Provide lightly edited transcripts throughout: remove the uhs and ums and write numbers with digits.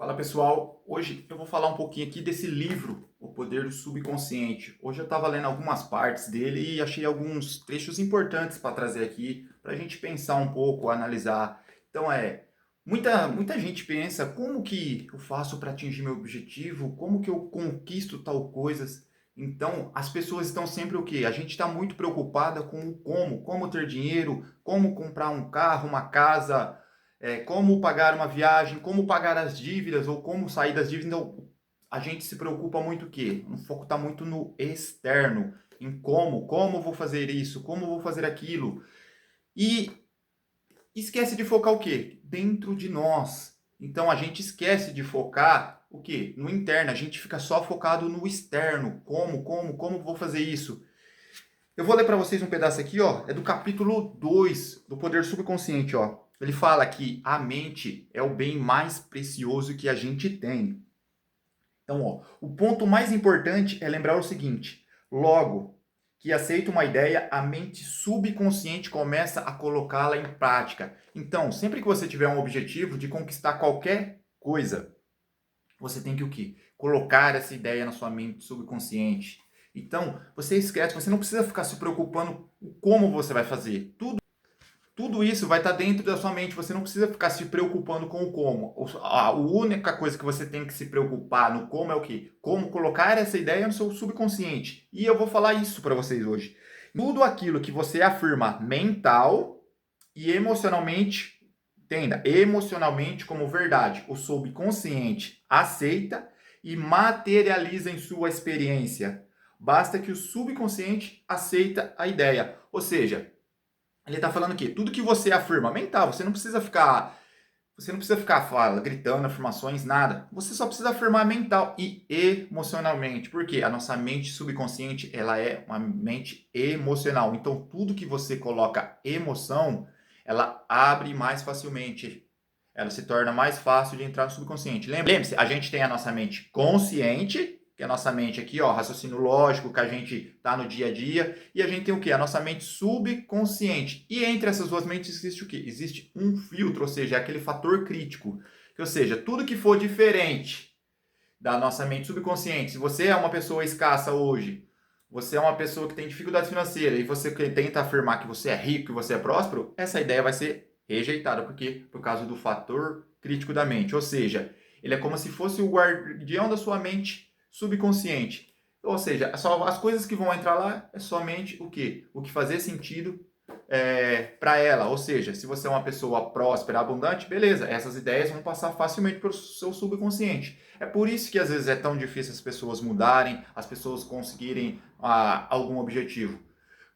Fala pessoal, hoje eu vou falar um pouquinho aqui desse livro, O Poder do Subconsciente. Hoje eu estava lendo algumas partes dele e achei alguns trechos importantes para trazer aqui, para a gente pensar um pouco, analisar. Então muita gente pensa, como que eu faço para atingir meu objetivo? Como que eu conquisto tal coisas? Então as pessoas estão sempre o quê? A gente está muito preocupada com o como ter dinheiro, como comprar um carro, uma casa, como pagar uma viagem, como pagar as dívidas ou como sair das dívidas. Então, a gente se preocupa muito o quê? O foco está muito no externo, em como vou fazer isso, como vou fazer aquilo. E esquece de focar o quê? Dentro de nós. Então, a gente esquece de focar o quê? No interno. A gente fica só focado no externo. Como vou fazer isso? Eu vou ler para vocês um pedaço aqui, ó, é do capítulo 2 do Poder Subconsciente, ó. Ele fala que a mente é o bem mais precioso que a gente tem. Então, ó, o ponto mais importante é lembrar o seguinte: logo que aceita uma ideia, a mente subconsciente começa a colocá-la em prática. Então, sempre que você tiver um objetivo de conquistar qualquer coisa, você tem que o quê? Colocar essa ideia na sua mente subconsciente. Então, você esquece, você não precisa ficar se preocupando com como você vai fazer. Tudo isso vai estar dentro da sua mente. Você não precisa ficar se preocupando com o como. A única coisa que você tem que se preocupar no como é o quê? Como colocar essa ideia no seu subconsciente. E eu vou falar isso para vocês hoje. Tudo aquilo que você afirma mental e emocionalmente, entenda, emocionalmente como verdade, o subconsciente aceita e materializa em sua experiência. Basta que o subconsciente aceita a ideia. Ou seja, ele está falando que tudo que você afirma mental, você não precisa ficar gritando afirmações, nada. Você só precisa afirmar mental e emocionalmente. Porque a nossa mente subconsciente, ela é uma mente emocional. Então, tudo que você coloca emoção, ela abre mais facilmente. Ela se torna mais fácil de entrar no subconsciente. Lembre-se, a gente tem a nossa mente consciente, que é a nossa mente aqui, ó, raciocínio lógico, que a gente tá no dia a dia, e a gente tem o quê? A nossa mente subconsciente. E entre essas duas mentes existe o quê? Existe um filtro, ou seja, é aquele fator crítico. Ou seja, tudo que for diferente da nossa mente subconsciente, se você é uma pessoa escassa hoje, você é uma pessoa que tem dificuldades financeiras e você tenta afirmar que você é rico, que você é próspero, essa ideia vai ser rejeitada, porque por causa do fator crítico da mente. Ou seja, ele é como se fosse o guardião da sua mente subconsciente. Ou seja, só as coisas que vão entrar lá é somente o que? O que fazer sentido para ela. Ou seja, se você é uma pessoa próspera, abundante, beleza, essas ideias vão passar facilmente pelo seu subconsciente. É por isso que às vezes é tão difícil as pessoas mudarem, as pessoas conseguirem algum objetivo.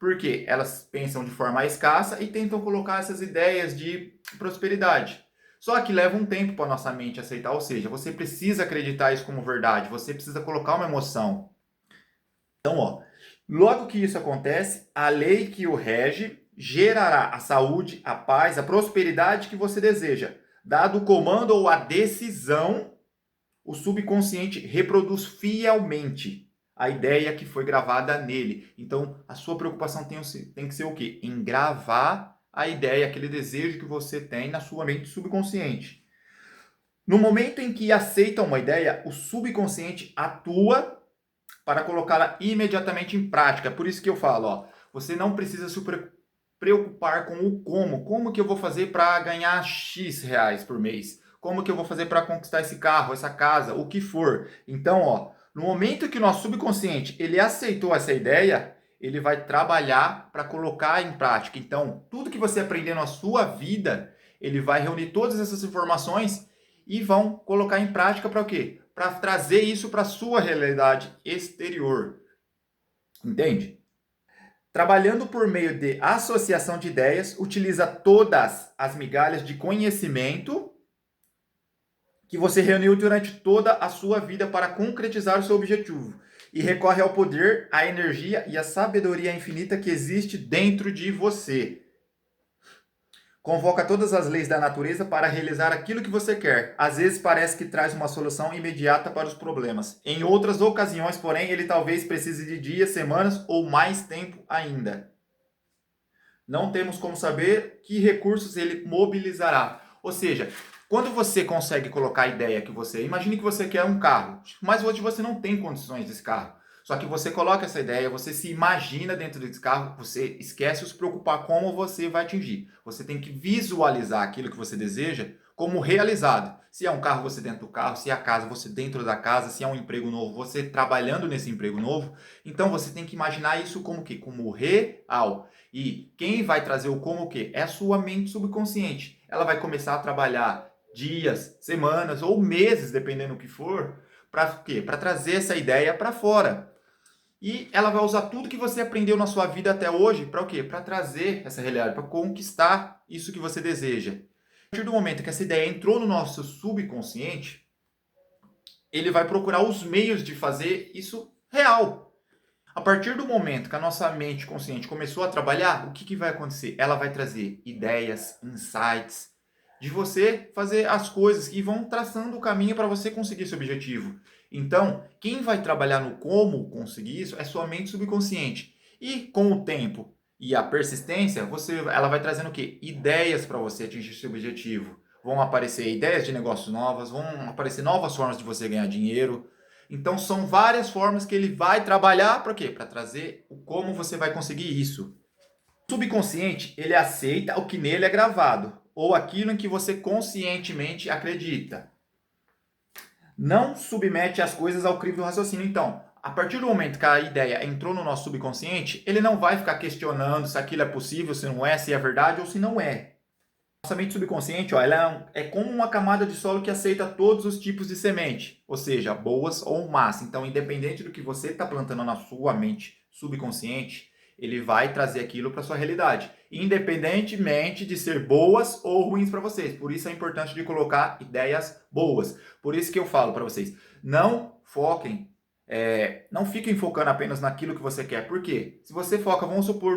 Porque elas pensam de forma escassa e tentam colocar essas ideias de prosperidade. Só que leva um tempo para nossa mente aceitar, ou seja, você precisa acreditar isso como verdade, você precisa colocar uma emoção. Então, ó, logo que isso acontece, a lei que o rege gerará a saúde, a paz, a prosperidade que você deseja. Dado o comando ou a decisão, o subconsciente reproduz fielmente a ideia que foi gravada nele. Então, a sua preocupação tem que ser o quê? Em gravar a ideia, aquele desejo que você tem na sua mente subconsciente. No momento em que aceita uma ideia, o subconsciente atua para colocá-la imediatamente em prática. Por isso que eu falo, ó, você não precisa se preocupar com o como. Como que eu vou fazer para ganhar X reais por mês? Como que eu vou fazer para conquistar esse carro, essa casa, o que for? Então, ó, no momento que o nosso subconsciente ele aceitou essa ideia, ele vai trabalhar para colocar em prática. Então, tudo que você aprender na sua vida, ele vai reunir todas essas informações e vão colocar em prática para o quê? Para trazer isso para a sua realidade exterior. Entende? Trabalhando por meio de associação de ideias, utiliza todas as migalhas de conhecimento que você reuniu durante toda a sua vida para concretizar o seu objetivo e recorre ao poder, à energia e à sabedoria infinita que existe dentro de você. Convoca todas as leis da natureza para realizar aquilo que você quer. Às vezes parece que traz uma solução imediata para os problemas. Em outras ocasiões, porém, ele talvez precise de dias, semanas ou mais tempo ainda. Não temos como saber que recursos ele mobilizará. Ou seja, Quando você consegue colocar a ideia que você... Imagine que você quer um carro, mas hoje você não tem condições desse carro. Só que você coloca essa ideia, você se imagina dentro desse carro, você esquece de se preocupar como você vai atingir. Você tem que visualizar aquilo que você deseja como realizado. Se é um carro, você dentro do carro, se é a casa, você dentro da casa, se é um emprego novo, você trabalhando nesse emprego novo. Então você tem que imaginar isso como o quê? Como real. E quem vai trazer o como o quê? É a sua mente subconsciente. Ela vai começar a trabalhar dias, semanas ou meses, dependendo do que for, para quê? Para trazer essa ideia para fora. E ela vai usar tudo que você aprendeu na sua vida até hoje para o quê? Para trazer essa realidade, para conquistar isso que você deseja. A partir do momento que essa ideia entrou no nosso subconsciente, ele vai procurar os meios de fazer isso real. A partir do momento que a nossa mente consciente começou a trabalhar, o que vai acontecer? Ela vai trazer ideias, insights, de você fazer as coisas que vão traçando o caminho para você conseguir esse objetivo. Então, quem vai trabalhar no como conseguir isso é sua mente subconsciente. E com o tempo e a persistência, ela vai trazendo o quê? Ideias para você atingir esse objetivo. Vão aparecer ideias de negócios novas, vão aparecer novas formas de você ganhar dinheiro. Então são várias formas que ele vai trabalhar para quê? Para trazer o como você vai conseguir isso. O subconsciente, ele aceita o que nele é gravado, ou aquilo em que você conscientemente acredita. Não submete as coisas ao crivo do raciocínio. Então, a partir do momento que a ideia entrou no nosso subconsciente, ele não vai ficar questionando se aquilo é possível, se não é, se é verdade ou se não é. Nossa mente subconsciente, ó, ela é como uma camada de solo que aceita todos os tipos de semente, ou seja, boas ou más. Então, independente do que você está plantando na sua mente subconsciente, ele vai trazer aquilo para sua realidade, independentemente de ser boas ou ruins para vocês. Por isso a importância de colocar ideias boas. Por isso que eu falo para vocês, não foquem, não fiquem focando apenas naquilo que você quer. Por quê? Se você foca, vamos supor,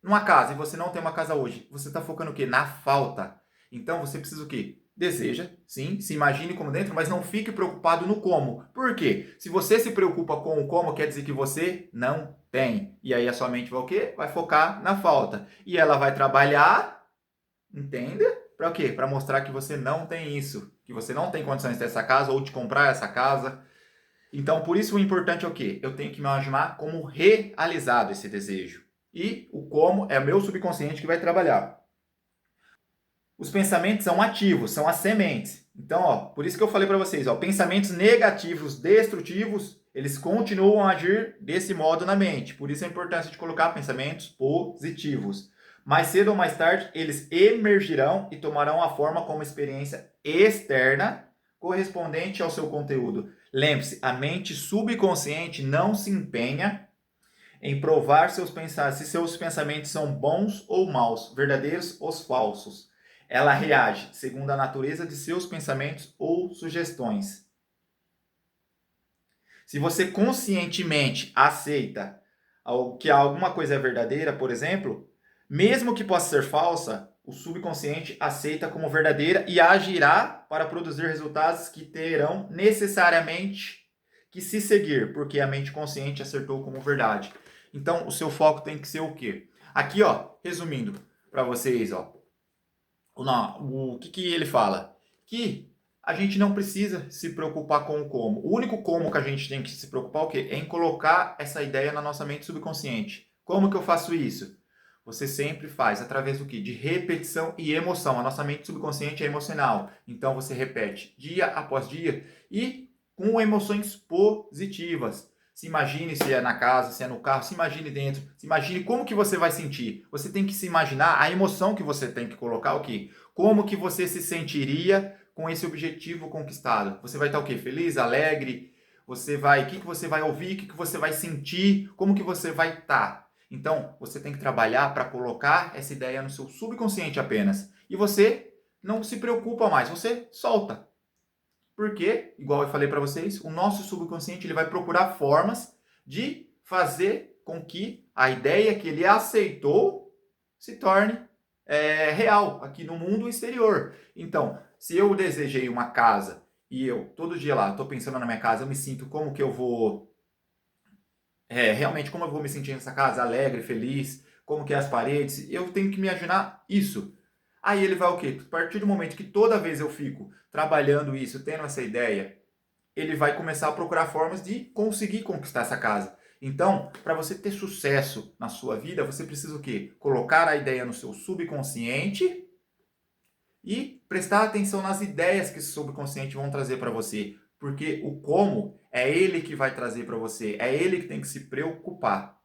numa casa e você não tem uma casa hoje, você está focando o quê? Na falta. Então você precisa o quê? Deseja, sim, se imagine como dentro, mas não fique preocupado no como. Por quê? Se você se preocupa com o como, quer dizer que você não tem. E aí a sua mente vai o quê? Vai focar na falta. E ela vai trabalhar, entende? Para o quê? Para mostrar que você não tem isso, que você não tem condições de ter essa casa ou de comprar essa casa. Então, por isso o importante é o quê? Eu tenho que me imaginar como realizado esse desejo. E o como é o meu subconsciente que vai trabalhar. Os pensamentos são ativos, são as sementes. Então, ó, por isso que eu falei para vocês, ó, pensamentos negativos, destrutivos, eles continuam a agir desse modo na mente. Por isso a importância de colocar pensamentos positivos. Mais cedo ou mais tarde, eles emergirão e tomarão a forma como experiência externa correspondente ao seu conteúdo. Lembre-se, a mente subconsciente não se empenha em provar se seus pensamentos são bons ou maus, verdadeiros ou falsos. Ela reage segundo a natureza de seus pensamentos ou sugestões. Se você conscientemente aceita que alguma coisa é verdadeira, por exemplo, mesmo que possa ser falsa, o subconsciente aceita como verdadeira e agirá para produzir resultados que terão necessariamente que se seguir, porque a mente consciente acertou como verdade. Então, o seu foco tem que ser o quê? Aqui, ó, resumindo para vocês, ó, o que ele fala? Que a gente não precisa se preocupar com o como. O único como que a gente tem que se preocupar é o quê? É em colocar essa ideia na nossa mente subconsciente. Como que eu faço isso? Você sempre faz através do quê? De repetição e emoção. A nossa mente subconsciente é emocional. Então você repete dia após dia e com emoções positivas. Se imagine se é na casa, se é no carro, se imagine dentro, se imagine como que você vai sentir. Você tem que se imaginar a emoção que você tem que colocar, o quê? Como que você se sentiria com esse objetivo conquistado? Você vai estar o quê? Feliz, alegre? O que você vai ouvir? O que você vai sentir? Como que você vai estar? Então, você tem que trabalhar para colocar essa ideia no seu subconsciente apenas. E você não se preocupa mais, você solta. Porque, igual eu falei para vocês, o nosso subconsciente ele vai procurar formas de fazer com que a ideia que ele aceitou se torne real aqui no mundo exterior. Então, se eu desejei uma casa e eu todo dia lá estou pensando na minha casa, eu me sinto como que eu vou realmente como eu vou me sentir nessa casa, alegre, feliz, como que é as paredes, eu tenho que me imaginar isso. Aí ele vai o quê? A partir do momento que toda vez eu fico trabalhando isso, tendo essa ideia, ele vai começar a procurar formas de conseguir conquistar essa casa. Então, para você ter sucesso na sua vida, você precisa o quê? Colocar a ideia no seu subconsciente e prestar atenção nas ideias que esse subconsciente vão trazer para você. Porque o como é ele que vai trazer para você, é ele que tem que se preocupar.